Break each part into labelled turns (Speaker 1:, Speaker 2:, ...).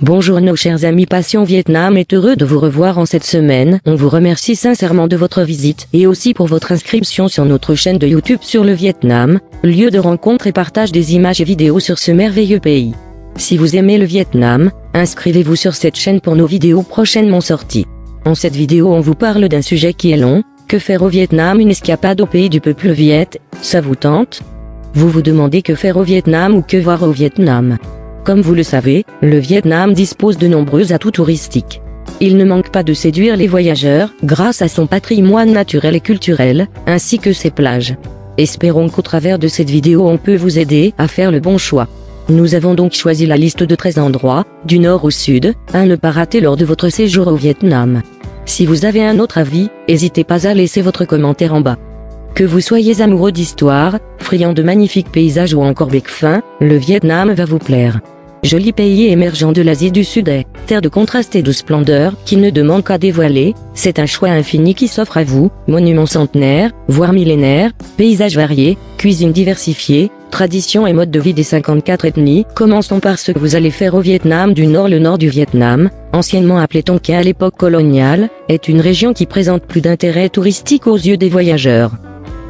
Speaker 1: Bonjour nos chers amis Passion Vietnam est heureux de vous revoir en cette semaine. On vous remercie sincèrement de votre visite et aussi pour votre inscription sur notre chaîne de YouTube sur le Vietnam, lieu de rencontre et partage des images et vidéos sur ce merveilleux pays. Si vous aimez le Vietnam, inscrivez-vous sur cette chaîne pour nos vidéos prochainement sorties. En cette vidéo on vous parle d'un sujet qui est long, que faire au Vietnam, une escapade au pays du peuple viet, ça vous tente? Vous vous demandez que faire au Vietnam ou que voir au Vietnam? Comme vous le savez, le Vietnam dispose de nombreux atouts touristiques. Il ne manque pas de séduire les voyageurs, grâce à son patrimoine naturel et culturel, ainsi que ses plages. Espérons qu'au travers de cette vidéo on peut vous aider à faire le bon choix. Nous avons donc choisi la liste de 13 endroits, du nord au sud, à ne pas rater lors de votre séjour au Vietnam. Si vous avez un autre avis, n'hésitez pas à laisser votre commentaire en bas. Que vous soyez amoureux d'histoire, friand de magnifiques paysages ou encore bec fin, le Vietnam va vous plaire. Joli pays émergent de l'Asie du Sud-Est, terre de contraste et de splendeur, qui ne demande qu'à dévoiler, c'est un choix infini qui s'offre à vous, monuments centenaires, voire millénaires, paysages variés, cuisine diversifiée, traditions et modes de vie des 54 ethnies. Commençons par ce que vous allez faire au Vietnam du Nord. Le nord du Vietnam, anciennement appelé Tonkin à l'époque coloniale, est une région qui présente plus d'intérêt touristique aux yeux des voyageurs.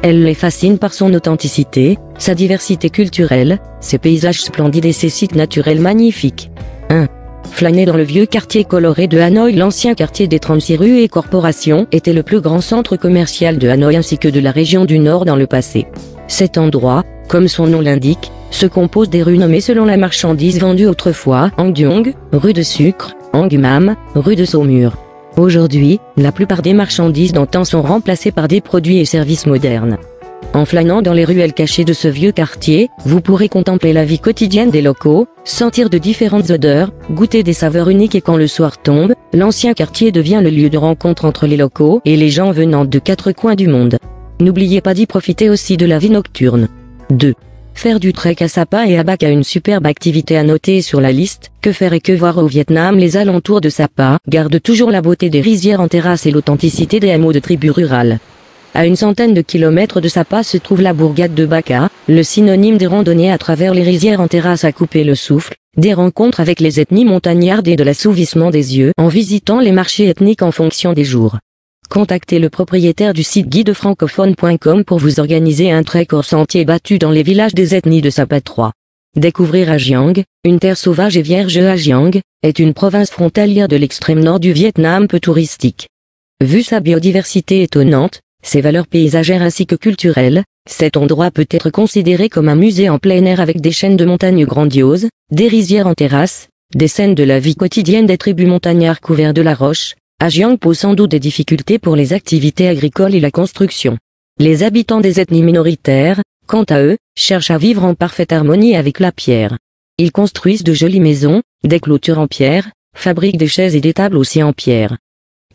Speaker 1: Elle les fascine par son authenticité, sa diversité culturelle, ses paysages splendides et ses sites naturels magnifiques. 1. Flâner dans le vieux quartier coloré de Hanoï. L'ancien quartier des 36 rues et corporations était le plus grand centre commercial de Hanoï ainsi que de la région du Nord dans le passé. Cet endroit, comme son nom l'indique, se compose des rues nommées selon la marchandise vendue autrefois: Ang Duong, rue de Sucre, Ang Mam, rue de Saumur. Aujourd'hui, la plupart des marchandises d'antan sont remplacées par des produits et services modernes. En flânant dans les ruelles cachées de ce vieux quartier, vous pourrez contempler la vie quotidienne des locaux, sentir de différentes odeurs, goûter des saveurs uniques et quand le soir tombe, l'ancien quartier devient le lieu de rencontre entre les locaux et les gens venant de 4 coins du monde. N'oubliez pas d'y profiter aussi de la vie nocturne. 2. Faire du trek à Sapa et à Bac. Une superbe activité à noter sur la liste. Que faire et que voir au Vietnam? Les alentours de Sapa gardent toujours la beauté des rizières en terrasse et l'authenticité des hameaux de tribus rurales. À une centaine de kilomètres de Sapa se trouve la bourgade de Baca, le synonyme des randonnées à travers les rizières en terrasse à couper le souffle, des rencontres avec les ethnies montagnardes et de l'assouvissement des yeux en visitant les marchés ethniques en fonction des jours. Contactez le propriétaire du site guidefrancophone.com pour vous organiser un trek hors sentier battu dans les villages des ethnies de Sapa 3. Découvrir Agiang, une terre sauvage et vierge. Agiang est une province frontalière de l'extrême nord du Vietnam peu touristique. Vu sa biodiversité étonnante, ses valeurs paysagères ainsi que culturelles, cet endroit peut être considéré comme un musée en plein air avec des chaînes de montagnes grandioses, des rizières en terrasse, des scènes de la vie quotidienne des tribus montagnards couverts de la roche. Agiang pose sans doute des difficultés pour les activités agricoles et la construction. Les habitants des ethnies minoritaires, quant à eux, cherchent à vivre en parfaite harmonie avec la pierre. Ils construisent de jolies maisons, des clôtures en pierre, fabriquent des chaises et des tables aussi en pierre.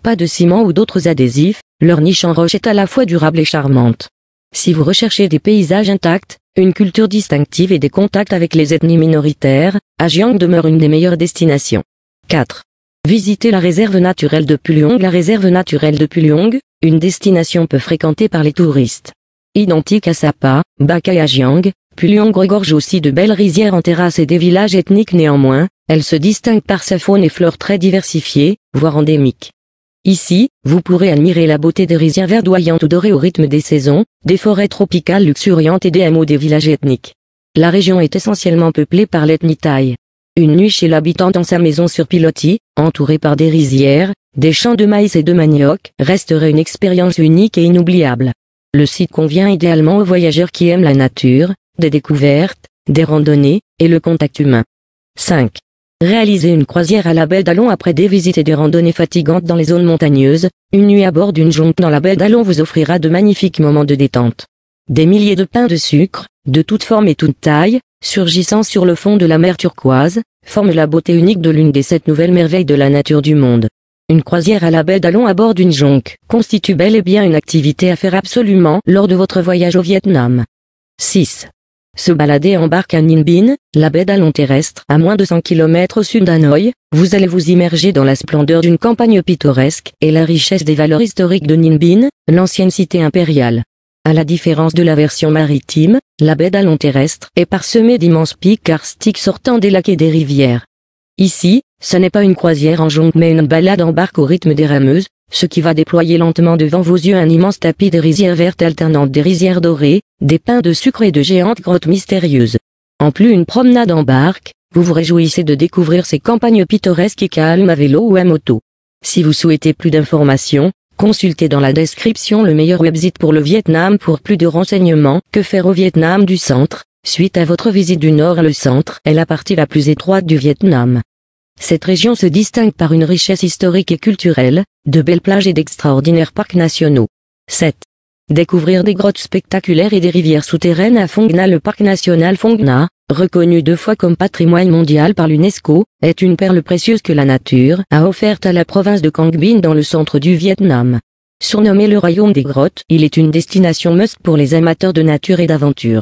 Speaker 1: Pas de ciment ou d'autres adhésifs, leur niche en roche est à la fois durable et charmante. Si vous recherchez des paysages intacts, une culture distinctive et des contacts avec les ethnies minoritaires, Agiang demeure une des meilleures destinations. 4. Visitez la réserve naturelle de Phuliong. La réserve naturelle de Phuliong, une destination peu fréquentée par les touristes. Identique à Sapa, Baca et Agiang, Phuliong regorge aussi de belles rizières en terrasse et des villages ethniques. Néanmoins, elle se distingue par sa faune et flore très diversifiée, voire endémique. Ici, vous pourrez admirer la beauté des rizières verdoyantes ou dorées au rythme des saisons, des forêts tropicales luxuriantes et des hameaux des villages ethniques. La région est essentiellement peuplée par l'ethnie Thaï. Une nuit chez l'habitant dans sa maison sur pilotis, entourée par des rizières, des champs de maïs et de manioc, resterait une expérience unique et inoubliable. Le site convient idéalement aux voyageurs qui aiment la nature, des découvertes, des randonnées, et le contact humain. 5. Réaliser une croisière à la baie d'Along. Après des visites et des randonnées fatigantes dans les zones montagneuses, une nuit à bord d'une jonque dans la baie d'Along vous offrira de magnifiques moments de détente. Des milliers de pains de sucre, de toutes formes et toutes tailles, surgissant sur le fond de la mer turquoise, forment la beauté unique de l'une des 7 nouvelles merveilles de la nature du monde. Une croisière à la baie d'Along à bord d'une jonque constitue bel et bien une activité à faire absolument lors de votre voyage au Vietnam. 6. Se balader en barque à Ninh Binh, la baie d'Along terrestre à moins de 100 km au sud d'Hanoï. Vous allez vous immerger dans la splendeur d'une campagne pittoresque et la richesse des valeurs historiques de Ninh Binh, l'ancienne cité impériale. À la différence de la version maritime, la baie d'Along terrestre est parsemée d'immenses pics karstiques sortant des lacs et des rivières. Ici, ce n'est pas une croisière en jonque mais une balade en barque au rythme des rameuses, ce qui va déployer lentement devant vos yeux un immense tapis de rizières vertes alternantes, des rizières dorées, des pins de sucre et de géantes grottes mystérieuses. En plus une promenade en barque, vous vous réjouissez de découvrir ces campagnes pittoresques et calmes à vélo ou à moto. Si vous souhaitez plus d'informations, consultez dans la description le meilleur website pour le Vietnam pour plus de renseignements. Que faire au Vietnam du centre? Suite à votre visite du nord, le centre est la partie la plus étroite du Vietnam. Cette région se distingue par une richesse historique et culturelle, de belles plages et d'extraordinaires parcs nationaux. 7. Découvrir des grottes spectaculaires et des rivières souterraines à Phong Nha. Le parc national Phong Nha, reconnu 2 fois comme patrimoine mondial par l'UNESCO, est une perle précieuse que la nature a offerte à la province de Quang Binh dans le centre du Vietnam. Surnommé le royaume des grottes, il est une destination must pour les amateurs de nature et d'aventure.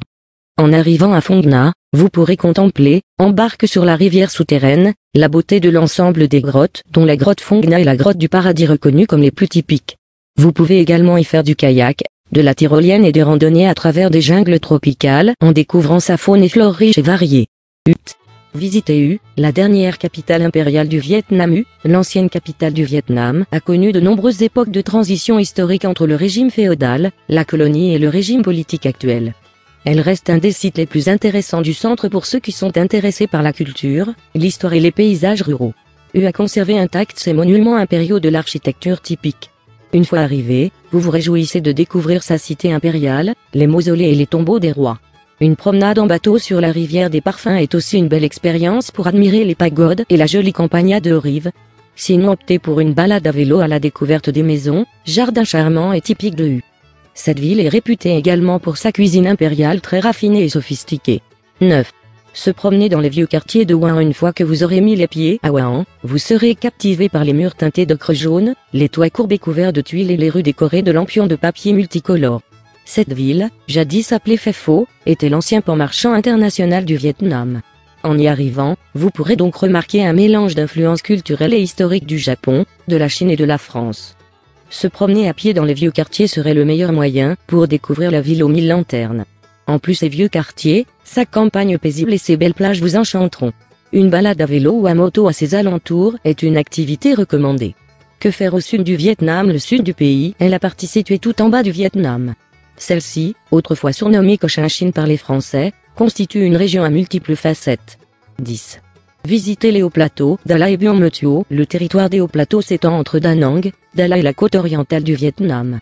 Speaker 1: En arrivant à Phong Nha, vous pourrez contempler, en barque sur la rivière souterraine, la beauté de l'ensemble des grottes, dont la grotte Phong Nha et la grotte du paradis reconnues comme les plus typiques. Vous pouvez également y faire du kayak, de la tyrolienne et des randonnées à travers des jungles tropicales en découvrant sa faune et flore riche et variée. Hue. Visitez Hue, la dernière capitale impériale du Vietnam. Hue, l'ancienne capitale du Vietnam, a connu de nombreuses époques de transition historique entre le régime féodal, la colonie et le régime politique actuel. Elle reste un des sites les plus intéressants du centre pour ceux qui sont intéressés par la culture, l'histoire et les paysages ruraux. Hue a conservé intacts ses monuments impériaux de l'architecture typique. Une fois arrivé, vous vous réjouissez de découvrir sa cité impériale, les mausolées et les tombeaux des rois. Une promenade en bateau sur la rivière des Parfums est aussi une belle expérience pour admirer les pagodes et la jolie campagne à 2 rives. Sinon optez pour une balade à vélo à la découverte des maisons, jardins charmants et typiques de Hue. Cette ville est réputée également pour sa cuisine impériale très raffinée et sophistiquée. 9. Se promener dans les vieux quartiers de Hue. Une fois que vous aurez mis les pieds à Hue, vous serez captivé par les murs teintés d'ocre jaune, les toits courbés couverts de tuiles et les rues décorées de lampions de papier multicolores. Cette ville, jadis appelée Phe Pho, était l'ancien port marchand international du Vietnam. En y arrivant, vous pourrez donc remarquer un mélange d'influences culturelles et historiques du Japon, de la Chine et de la France. Se promener à pied dans les vieux quartiers serait le meilleur moyen pour découvrir la ville aux 1000 lanternes. En plus, ces vieux quartiers, sa campagne paisible et ses belles plages vous enchanteront. Une balade à vélo ou à moto à ses alentours est une activité recommandée. Que faire au sud du Vietnam? Le sud du pays est la partie située tout en bas du Vietnam. Celle-ci, autrefois surnommée Cochinchine par les Français, constitue une région à multiples facettes. 10. Visitez les hauts plateaux Da Lai et Buon Ma Thuot. Le territoire des hauts plateaux s'étend entre Da Nang, Da Lai et la côte orientale du Vietnam.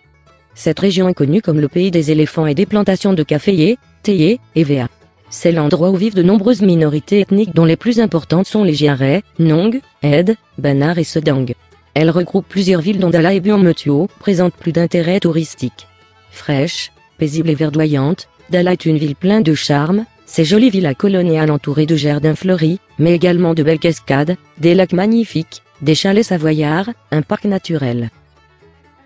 Speaker 1: Cette région est connue comme le pays des éléphants et des plantations de caféiers, théiers et VA. C'est l'endroit où vivent de nombreuses minorités ethniques dont les plus importantes sont les Giarais, Nong, Ed, Banar et Sedang. Elle regroupe plusieurs villes dont Da Lai et Buon Ma Thuot présentent plus d'intérêt touristique. Fraîche, paisible et verdoyante, Da Lai est une ville pleine de charme, ses jolies villas coloniales entourées de jardins fleuris, mais également de belles cascades, des lacs magnifiques, des chalets savoyards, un parc naturel.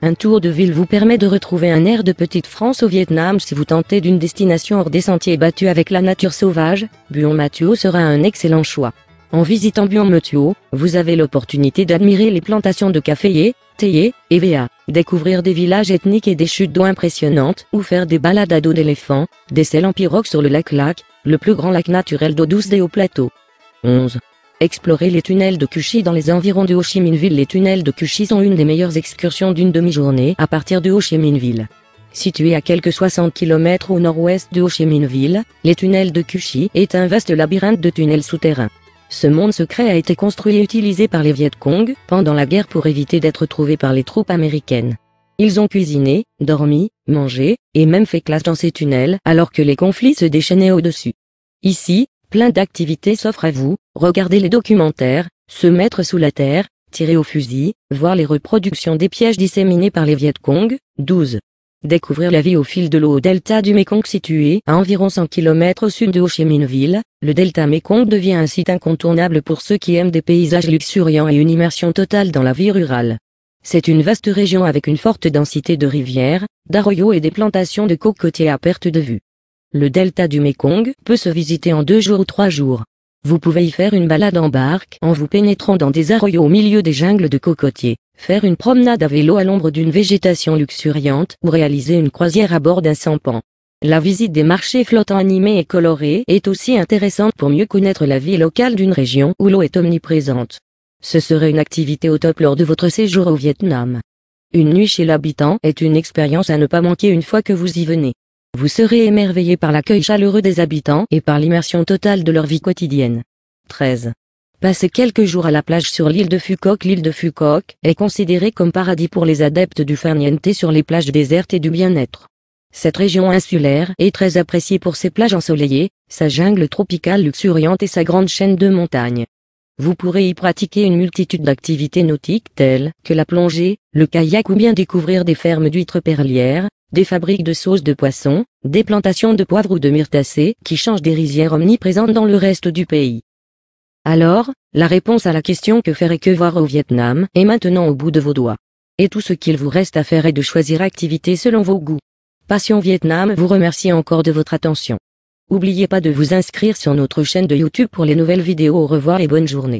Speaker 1: Un tour de ville vous permet de retrouver un air de petite France au Vietnam. Si vous tentez d'une destination hors des sentiers battus avec la nature sauvage, Buon Ma Thuot sera un excellent choix. En visitant Buon Ma Thuot, vous avez l'opportunité d'admirer les plantations de caféiers, théiers et VA, découvrir des villages ethniques et des chutes d'eau impressionnantes, ou faire des balades à dos d'éléphant, des selles en pirogue sur le lac Lac, le plus grand lac naturel d'eau douce des hauts plateaux. 11. Explorer les tunnels de Cu Chi dans les environs de Ho Chi Minh Ville. Les tunnels de Cu Chi sont une des meilleures excursions d'une demi-journée à partir de Ho Chi Minh Ville. Situé à quelques 60 km au nord-ouest de Ho Chi Minh Ville, les tunnels de Cu Chi est un vaste labyrinthe de tunnels souterrains. Ce monde secret a été construit et utilisé par les Viet Cong pendant la guerre pour éviter d'être trouvés par les troupes américaines. Ils ont cuisiné, dormi, mangé, et même fait classe dans ces tunnels alors que les conflits se déchaînaient au-dessus. Ici, plein d'activités s'offrent à vous, regarder les documentaires, se mettre sous la terre, tirer au fusil, voir les reproductions des pièges disséminés par les Viet Cong. 12. Découvrir la vie au fil de l'eau au delta du Mekong. Situé à environ 100 km au sud de Ho Chi Minh Ville, le delta Mekong devient un site incontournable pour ceux qui aiment des paysages luxuriants et une immersion totale dans la vie rurale. C'est une vaste région avec une forte densité de rivières, d'arroyos et des plantations de cocotiers à perte de vue. Le delta du Mekong peut se visiter en 2 jours ou 3 jours. Vous pouvez y faire une balade en barque en vous pénétrant dans des arroyos au milieu des jungles de cocotiers, faire une promenade à vélo à l'ombre d'une végétation luxuriante ou réaliser une croisière à bord d'un sampan. La visite des marchés flottants animés et colorés est aussi intéressante pour mieux connaître la vie locale d'une région où l'eau est omniprésente. Ce serait une activité au top lors de votre séjour au Vietnam. Une nuit chez l'habitant est une expérience à ne pas manquer une fois que vous y venez. Vous serez émerveillé par l'accueil chaleureux des habitants et par l'immersion totale de leur vie quotidienne. 13. Passez quelques jours à la plage sur l'île de Phu Quoc. L'île de Phu Quoc est considérée comme paradis pour les adeptes du farniente sur les plages désertes et du bien-être. Cette région insulaire est très appréciée pour ses plages ensoleillées, sa jungle tropicale luxuriante et sa grande chaîne de montagnes. Vous pourrez y pratiquer une multitude d'activités nautiques telles que la plongée, le kayak ou bien découvrir des fermes d'huîtres perlières, des fabriques de sauces de poisson, des plantations de poivre ou de myrtacées qui changent des rizières omniprésentes dans le reste du pays. Alors, la réponse à la question que faire et que voir au Vietnam est maintenant au bout de vos doigts. Et tout ce qu'il vous reste à faire est de choisir activité selon vos goûts. Passion Vietnam vous remercie encore de votre attention. N'oubliez pas de vous inscrire sur notre chaîne de YouTube pour les nouvelles vidéos. Au revoir et bonne journée.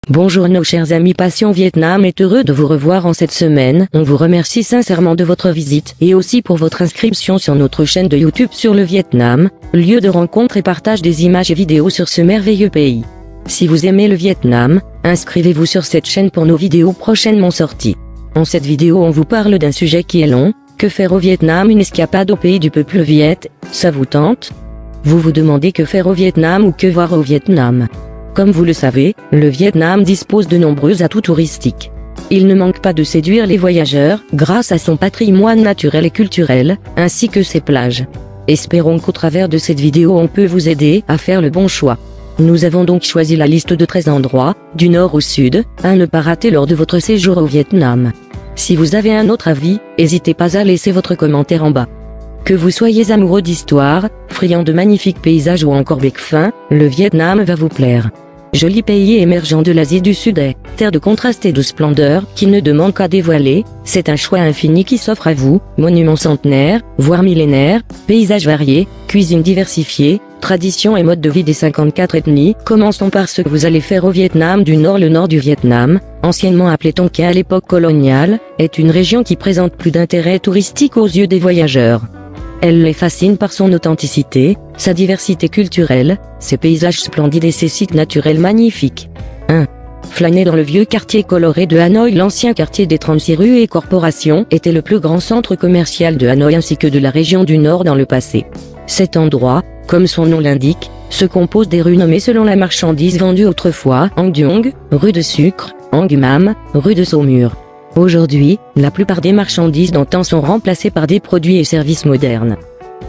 Speaker 1: Bonjour nos chers amis, Passion Vietnam est heureux de vous revoir en cette semaine. On vous remercie sincèrement de votre visite et aussi pour votre inscription sur notre chaîne de YouTube sur le Vietnam, lieu de rencontre et partage des images et vidéos sur ce merveilleux pays. Si vous aimez le Vietnam, inscrivez-vous sur cette chaîne pour nos vidéos prochainement sorties. En cette vidéo on vous parle d'un sujet qui est long, que faire au Vietnam, une escapade au pays du peuple viet, ça vous tente? Vous vous demandez que faire au Vietnam ou que voir au Vietnam? Comme vous le savez, le Vietnam dispose de nombreux atouts touristiques. Il ne manque pas de séduire les voyageurs, grâce à son patrimoine naturel et culturel, ainsi que ses plages. Espérons qu'au travers de cette vidéo on peut vous aider à faire le bon choix. Nous avons donc choisi la liste de 13 endroits, du nord au sud, à ne pas rater lors de votre séjour au Vietnam. Si vous avez un autre avis, n'hésitez pas à laisser votre commentaire en bas. Que vous soyez amoureux d'histoire, friand de magnifiques paysages ou encore bec fin, le Vietnam va vous plaire. Joli pays émergent de l'Asie du Sud-Est, terre de contraste et de splendeur qui ne demande qu'à dévoiler, c'est un choix infini qui s'offre à vous, monuments centenaires, voire millénaires, paysages variés, cuisine diversifiée, traditions et modes de vie des 54 ethnies. Commençons par ce que vous allez faire au Vietnam du Nord. Le nord du Vietnam, anciennement appelé Tonkin à l'époque coloniale, est une région qui présente plus d'intérêt touristique aux yeux des voyageurs. Elle les fascine par son authenticité, sa diversité culturelle, ses paysages splendides et ses sites naturels magnifiques. 1. Flâner dans le vieux quartier coloré de Hanoï. L'ancien quartier des 36 rues et corporations était le plus grand centre commercial de Hanoï ainsi que de la région du Nord dans le passé. Cet endroit, comme son nom l'indique, se compose des rues nommées selon la marchandise vendue autrefois: Ang Duong, rue de Sucre, Ang Mam, rue de Saumur. Aujourd'hui, la plupart des marchandises d'antan sont remplacées par des produits et services modernes.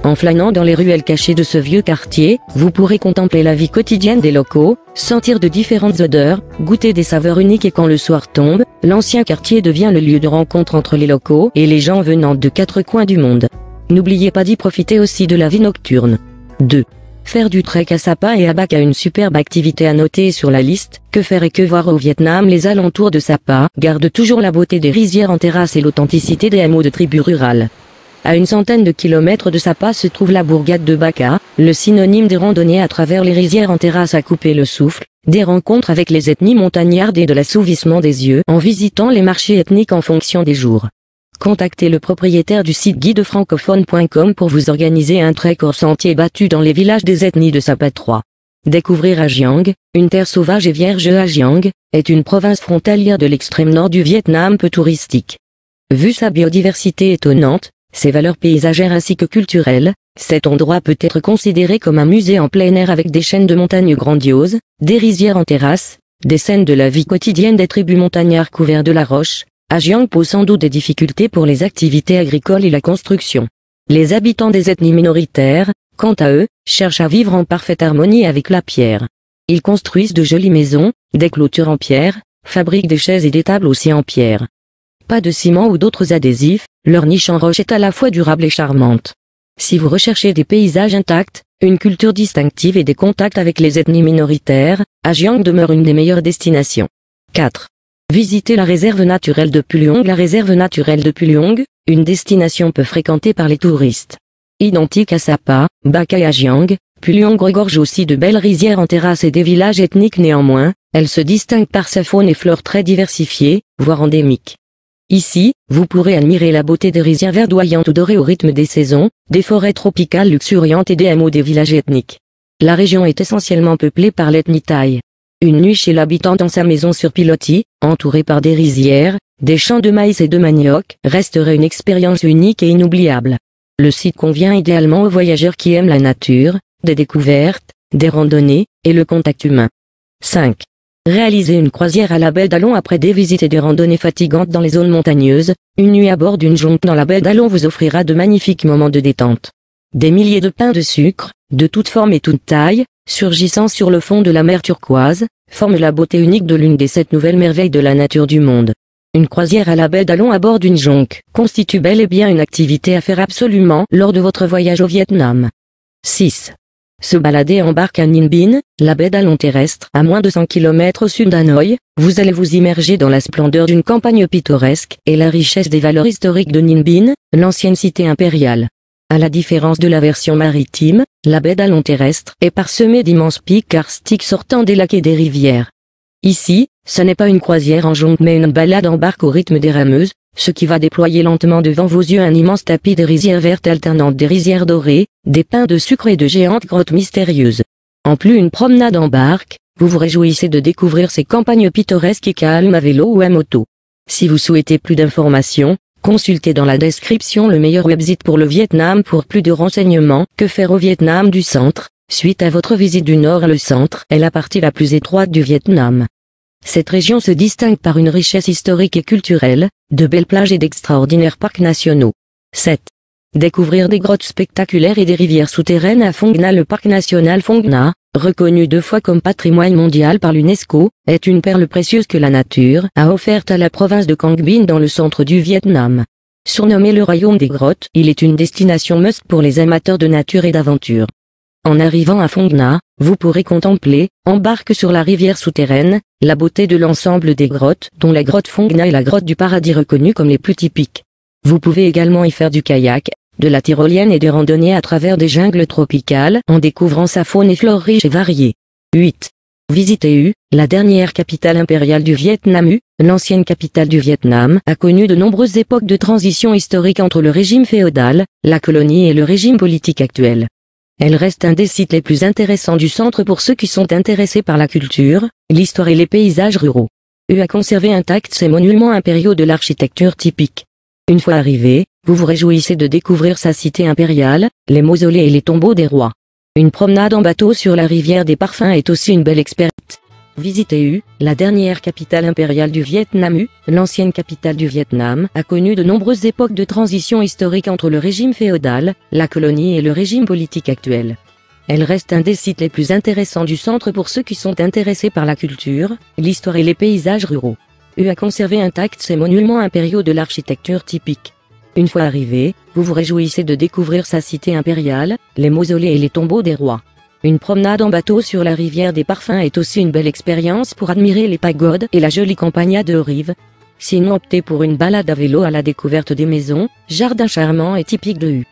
Speaker 1: En flânant dans les ruelles cachées de ce vieux quartier, vous pourrez contempler la vie quotidienne des locaux, sentir de différentes odeurs, goûter des saveurs uniques et quand le soir tombe, l'ancien quartier devient le lieu de rencontre entre les locaux et les gens venant de 4 coins du monde. N'oubliez pas d'y profiter aussi de la vie nocturne. 2. Faire du trek à Sapa et à Bac. Une superbe activité à noter sur la liste. Que faire et que voir au Vietnam? Les alentours de Sapa gardent toujours la beauté des rizières en terrasse et l'authenticité des hameaux de tribus rurales. À une centaine de kilomètres de Sapa se trouve la bourgade de Baca, le synonyme des randonnées à travers les rizières en terrasse à couper le souffle, des rencontres avec les ethnies montagnardes et de l'assouvissement des yeux en visitant les marchés ethniques en fonction des jours. Contactez le propriétaire du site guidefrancophone.com pour vous organiser un trek hors sentier battu dans les villages des ethnies de Sapa. 3. Découvrir Agiang, une terre sauvage et vierge. Agiang est une province frontalière de l'extrême nord du Vietnam peu touristique. Vu sa biodiversité étonnante, ses valeurs paysagères ainsi que culturelles, cet endroit peut être considéré comme un musée en plein air avec des chaînes de montagnes grandioses, des rizières en terrasse, des scènes de la vie quotidienne des tribus montagnards couverts de la roche. Agiang pose sans doute des difficultés pour les activités agricoles et la construction. Les habitants des ethnies minoritaires, quant à eux, cherchent à vivre en parfaite harmonie avec la pierre. Ils construisent de jolies maisons, des clôtures en pierre, fabriquent des chaises et des tables aussi en pierre. Pas de ciment ou d'autres adhésifs, leur niche en roche est à la fois durable et charmante. Si vous recherchez des paysages intacts, une culture distinctive et des contacts avec les ethnies minoritaires, Agiang demeure une des meilleures destinations. 4. Visitez la réserve naturelle de Phu Luong. La réserve naturelle de Phu Luong, une destination peu fréquentée par les touristes. Identique à Sapa, Baca et Agiang, Phu Luong regorge aussi de belles rizières en terrasse et des villages ethniques. Néanmoins, elle se distingue par sa faune et flore très diversifiée, voire endémique. Ici, vous pourrez admirer la beauté des rizières verdoyantes ou dorées au rythme des saisons, des forêts tropicales luxuriantes et des hameaux des villages ethniques. La région est essentiellement peuplée par l'ethnie thaï. Une nuit chez l'habitant dans sa maison sur pilotis, entourée par des rizières, des champs de maïs et de manioc, resterait une expérience unique et inoubliable. Le site convient idéalement aux voyageurs qui aiment la nature, des découvertes, des randonnées, et le contact humain. 5. Réaliser une croisière à la baie d'Alon après des visites et des randonnées fatigantes dans les zones montagneuses. Une nuit à bord d'une jonque dans la baie d'Alon vous offrira de magnifiques moments de détente. Des milliers de pains de sucre, de toutes formes et toutes tailles, surgissant sur le fond de la mer turquoise, forment la beauté unique de l'une des 7 nouvelles merveilles de la nature du monde. Une croisière à la baie d'Alon à bord d'une jonque constitue bel et bien une activité à faire absolument lors de votre voyage au Vietnam. 6. Se balader en barque à Ninh Binh, la baie d'Alon terrestre, à moins de 100 km au sud d'Hanoï. Vous allez vous immerger dans la splendeur d'une campagne pittoresque et la richesse des valeurs historiques de Ninh Binh, l'ancienne cité impériale. À la différence de la version maritime, la baie d'Alon terrestre est parsemée d'immenses pics karstiques sortant des lacs et des rivières. Ici, ce n'est pas une croisière en jonque mais une balade en barque au rythme des rameuses, ce qui va déployer lentement devant vos yeux un immense tapis de rizières vertes alternantes, des rizières dorées, des pains de sucre et de géantes grottes mystérieuses. En plus une promenade en barque, vous vous réjouissez de découvrir ces campagnes pittoresques et calmes à vélo ou à moto. Si vous souhaitez plus d'informations, consultez dans la description le meilleur website pour le Vietnam pour plus de renseignements. Que faire au Vietnam du centre? Suite à votre visite du nord, le centre est la partie la plus étroite du Vietnam. Cette région se distingue par une richesse historique et culturelle, de belles plages et d'extraordinaires parcs nationaux. 7. Découvrir des grottes spectaculaires et des rivières souterraines à Phong Nha. Le parc national Phong Nha, reconnu 2 fois comme patrimoine mondial par l'UNESCO, est une perle précieuse que la nature a offerte à la province de Quang Binh dans le centre du Vietnam. Surnommé le royaume des grottes, il est une destination must pour les amateurs de nature et d'aventure. En arrivant à Phong Nha, vous pourrez contempler, en barque sur la rivière souterraine, la beauté de l'ensemble des grottes, dont la grotte Phong Nha et la grotte du paradis reconnues comme les plus typiques. Vous pouvez également y faire du kayak, de la tyrolienne et des randonnées à travers des jungles tropicales, en découvrant sa faune et flore riche et variée. 8. Visitez U, la dernière capitale impériale du Vietnam. U, l'ancienne capitale du Vietnam, a connu de nombreuses époques de transition historique entre le régime féodal, la colonie et le régime politique actuel. Elle reste un des sites les plus intéressants du centre pour ceux qui sont intéressés par la culture, l'histoire et les paysages ruraux. U a conservé intacts ses monuments impériaux de l'architecture typique. Une fois arrivé, vous vous réjouissez de découvrir sa cité impériale, les mausolées et les tombeaux des rois. Une promenade en bateau sur la rivière des Parfums est aussi une belle expérience. Visitez U, la dernière capitale impériale du Vietnam. U, l'ancienne capitale du Vietnam, a connu de nombreuses époques de transition historique entre le régime féodal, la colonie et le régime politique actuel. Elle reste un des sites les plus intéressants du centre pour ceux qui sont intéressés par la culture, l'histoire et les paysages ruraux. U a conservé intacts ses monuments impériaux de l'architecture typique. Une fois arrivé, vous vous réjouissez de découvrir sa cité impériale, les mausolées et les tombeaux des rois. Une promenade en bateau sur la rivière des Parfums est aussi une belle expérience pour admirer les pagodes et la jolie campagne à 2 rives. Sinon optez pour une balade à vélo à la découverte des maisons, jardins charmants et typiques de U.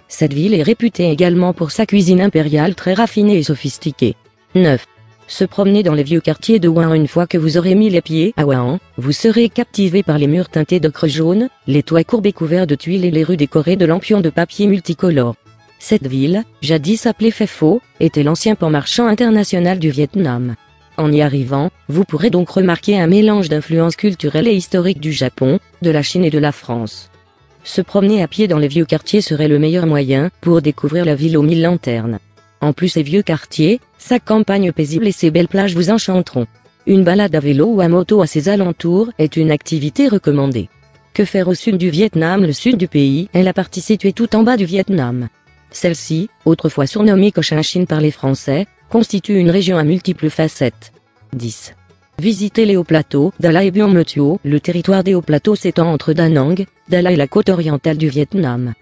Speaker 1: Cette ville est réputée également pour sa cuisine impériale très raffinée et sophistiquée. 9. Se promener dans les vieux quartiers de Hua An. Une fois que vous aurez mis les pieds à Hua An, vous serez captivé par les murs teintés d'ocre jaune, les toits courbés couverts de tuiles et les rues décorées de lampions de papier multicolores. Cette ville, jadis appelée Phe Pho, était l'ancien port marchand international du Vietnam. En y arrivant, vous pourrez donc remarquer un mélange d'influences culturelles et historiques du Japon, de la Chine et de la France. Se promener à pied dans les vieux quartiers serait le meilleur moyen pour découvrir la ville aux 1000 lanternes. En plus ces vieux quartiers, sa campagne paisible et ses belles plages vous enchanteront. Une balade à vélo ou à moto à ses alentours est une activité recommandée. Que faire au sud du Vietnam? Le sud du pays est la partie située tout en bas du Vietnam. Celle-ci, autrefois surnommée Cochinchine par les Français, constitue une région à multiples facettes. 10. Visitez les hauts plateaux Da Lai et Buon Ma Thuot. Le territoire des hauts plateaux s'étend entre Da Nang, Da Lai et la côte orientale du Vietnam.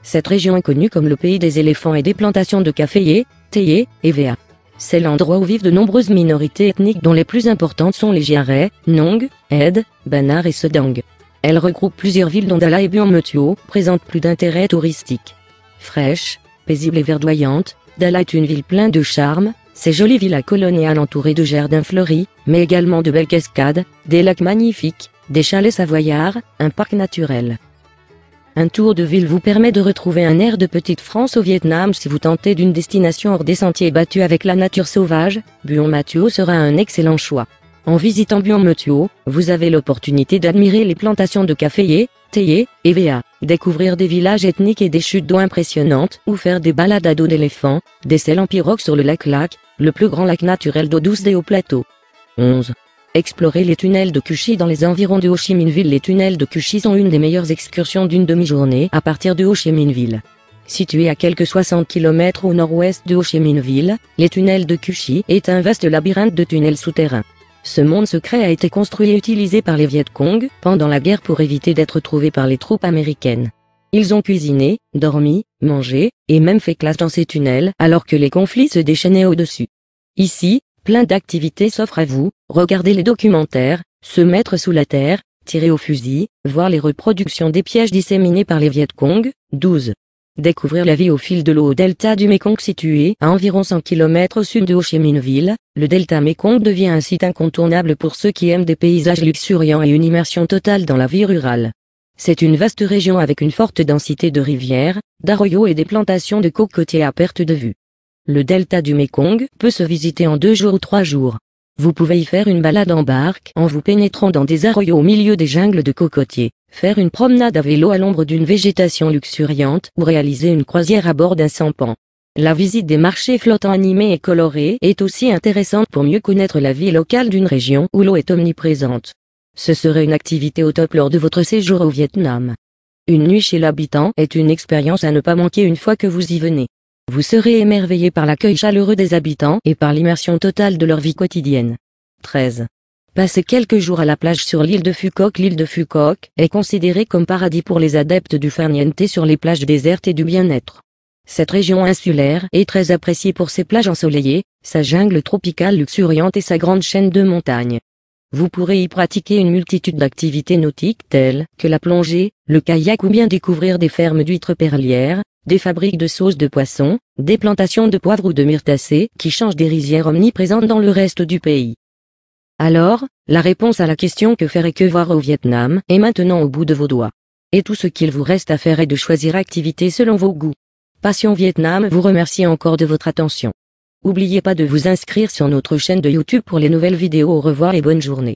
Speaker 1: Cette région est connue comme le pays des éléphants et des plantations de caféiers, théiers, et VA. C'est l'endroit où vivent de nombreuses minorités ethniques dont les plus importantes sont les Giarais, Nong, Ed, Banar et Sedang. Elle regroupe plusieurs villes dont Da Lai et Buon Ma Thuot présentent plus d'intérêt touristique. Fraîche, paisible et verdoyante, Da Lai est une ville pleine de charme, Ces jolies villas coloniales entourées de jardins fleuris, mais également de belles cascades, des lacs magnifiques, des chalets savoyards, un parc naturel. Un tour de ville vous permet de retrouver un air de petite France au Vietnam si vous tentez d'une destination hors des sentiers battus avec la nature sauvage. Buon Ma Thuot sera un excellent choix. En visitant Buon Ma Thuot, vous avez l'opportunité d'admirer les plantations de caféiers, théiers, et VA, découvrir des villages ethniques et des chutes d'eau impressionnantes ou faire des balades à dos d'éléphant, des selles en pirogue sur le lac Lac, le plus grand lac naturel d'eau douce des Hauts-Plateaux. 11. Explorer les tunnels de Cu Chi dans les environs de Ho Chi Minh Ville. Les tunnels de Cu Chi sont une des meilleures excursions d'une demi-journée à partir de Ho Chi Minh Ville. Situé à quelques 60 km au nord-ouest de Ho Chi Minh Ville, les tunnels de Cu Chi est un vaste labyrinthe de tunnels souterrains. Ce monde secret a été construit et utilisé par les Viet Cong pendant la guerre pour éviter d'être trouvés par les troupes américaines. Ils ont cuisiné, dormi, mangé, et même fait classe dans ces tunnels alors que les conflits se déchaînaient au-dessus. Ici, plein d'activités s'offrent à vous, regarder les documentaires, se mettre sous la terre, tirer au fusil, voir les reproductions des pièges disséminés par les Viet Cong. 12. Découvrir la vie au fil de l'eau au delta du Mekong. Situé à environ 100 km au sud de Ho Chi Minh Ville, le delta Mekong devient un site incontournable pour ceux qui aiment des paysages luxuriants et une immersion totale dans la vie rurale. C'est une vaste région avec une forte densité de rivières, d'arroyos et des plantations de cocotiers à perte de vue. Le delta du Mekong peut se visiter en 2 jours ou 3 jours. Vous pouvez y faire une balade en barque en vous pénétrant dans des arroyos au milieu des jungles de cocotiers, faire une promenade à vélo à l'ombre d'une végétation luxuriante ou réaliser une croisière à bord d'un sampan. La visite des marchés flottants animés et colorés est aussi intéressante pour mieux connaître la vie locale d'une région où l'eau est omniprésente. Ce serait une activité au top lors de votre séjour au Vietnam. Une nuit chez l'habitant est une expérience à ne pas manquer une fois que vous y venez. Vous serez émerveillé par l'accueil chaleureux des habitants et par l'immersion totale de leur vie quotidienne. 13. Passez quelques jours à la plage sur l'île de Phu Quoc. L'île de Phu Quoc est considérée comme paradis pour les adeptes du farniente sur les plages désertes et du bien-être. Cette région insulaire est très appréciée pour ses plages ensoleillées, sa jungle tropicale luxuriante et sa grande chaîne de montagnes. Vous pourrez y pratiquer une multitude d'activités nautiques telles que la plongée, le kayak ou bien découvrir des fermes d'huîtres perlières, des fabriques de sauces de poisson, des plantations de poivre ou de myrtacées qui changent des rizières omniprésentes dans le reste du pays. Alors, la réponse à la question que faire et que voir au Vietnam est maintenant au bout de vos doigts. Et tout ce qu'il vous reste à faire est de choisir activité selon vos goûts. Passion Vietnam vous remercie encore de votre attention. N'oubliez pas de vous inscrire sur notre chaîne de YouTube pour les nouvelles vidéos. Au revoir et bonne journée.